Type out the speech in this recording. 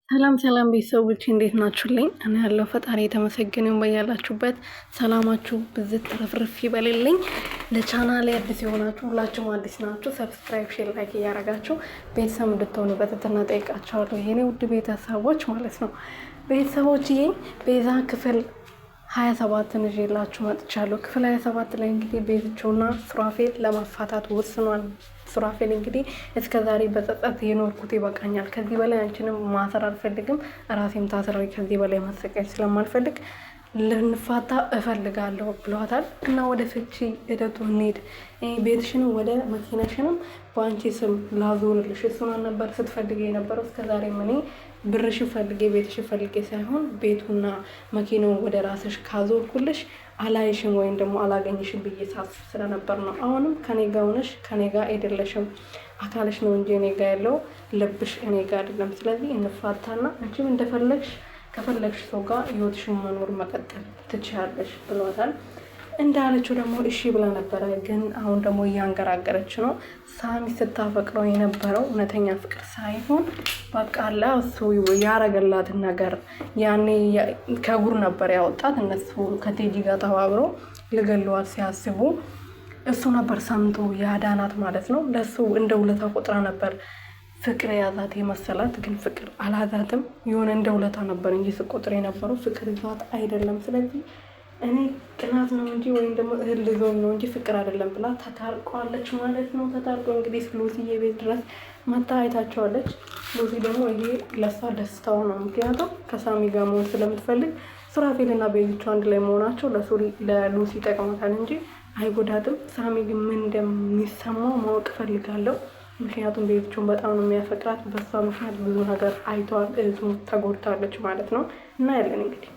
ሰላም ሰላም ቤተሰቦች እንዴት ናችሁልኝ? እኔ ያለው ፈጣሪ የተመሰገነ ይሁን። በያላችሁበት ሰላማችሁ ብዝት ተረፍርፍ ይበልልኝ። ለቻናሌ አዲስ የሆናችሁ ሁላችሁም አዲስ ናችሁ፣ ሰብስክራይብ፣ ሼር፣ ላይክ እያደረጋችሁ ቤተሰብ እንድትሆኑ በትህትና ጠይቃችኋለሁ። የኔ ውድ ቤተሰቦች ማለት ነው። ቤተሰቦችዬ ቤዛ ክፍል 27 ይዤላችሁ መጥቻለሁ። ክፍል 27 ላይ እንግዲህ ቤዝቾና ሱራፌል ለማፋታት ወስኗል። ሱራፌል እንግዲህ እስከ ዛሬ በጸጸት የኖርኩት ይበቃኛል፣ ከዚህ በላይ አንቺንም ማሰር አልፈልግም፣ ራሴም ታስሬ ከዚህ በላይ መሰቃየት ስለማልፈልግ ልንፋታ እፈልጋለሁ ብሏታል። እና ወደ ፍቺ ሂደቱ እንሂድ። ቤትሽንም ወደ መኪናሽንም በአንቺ ስም ላዞርልሽ፣ እሱን ነበር ስትፈልጌ የነበረው እስከዛሬ እኔ ብርሽ ፈልጌ ቤትሽ ፈልጌ ሳይሆን ቤቱና መኪናው ወደ ራስሽ ካዞርኩልሽ አላይሽም ወይም ደግሞ አላገኝሽም ብዬ ሳስብ ስለነበር ነው። አሁንም ከኔ ጋር ሆነሽ ከኔ ጋር አይደለሽም፣ አካልሽ ነው እንጂ እኔ ጋር ያለው ልብሽ እኔ ጋር አይደለም። ስለዚህ እንፋታና አንቺም እንደፈለግሽ ከፈለግሽ ሰው ጋር ህይወትሽን መኖር መቀጠል ትችያለሽ ብሏታል። እንዳለችው ደግሞ እሺ ብላ ነበረ። ግን አሁን ደግሞ እያንገራገረች ነው። ሳሚ ስታፈቅረው የነበረው እውነተኛ ፍቅር ሳይሆን በቃ እሱ ያረገላትን ነገር ያኔ ከጉር ነበር ያወጣት። እነሱ ከቴጂ ጋር ተባብሮ ልገለዋት ሲያስቡ እሱ ነበር ሰምቶ ያዳናት ማለት ነው። ለሱ እንደ ውለታ ቆጥራ ነበር ፍቅር ያዛት የመሰላት፣ ግን ፍቅር አላዛትም። የሆነ እንደ ውለታ ነበር እንጂ ስቆጥር የነበረው ፍቅር ይዟት አይደለም። ስለዚህ እኔ ቅናት ነው እንጂ ወይም ደግሞ እህል ልዞኝ ነው እንጂ ፍቅር አይደለም ብላ ተታርቋለች ማለት ነው። ተታርቆ እንግዲህ ሉሲዬ ቤት ድረስ መታ አይታቸዋለች። ሉሲ ደግሞ ይሄ ለሷ ደስታው ነው። ምክንያቱም ከሳሚ ጋር መሆን ስለምትፈልግ ሱራፌልና ቤዝቾ አንድ ላይ መሆናቸው ለሉሲ ጠቅሞታል እንጂ አይጎዳትም። ሳሚ ግን ምን እንደሚሰማው ማወቅ ፈልጋለሁ። ምክንያቱም ቤዝቾን በጣም ነው የሚያፈቅራት። በሷ ምክንያት ብዙ ነገር አይተዋል። እዙ ተጎድታለች ማለት ነው። እና ያለን እንግዲህ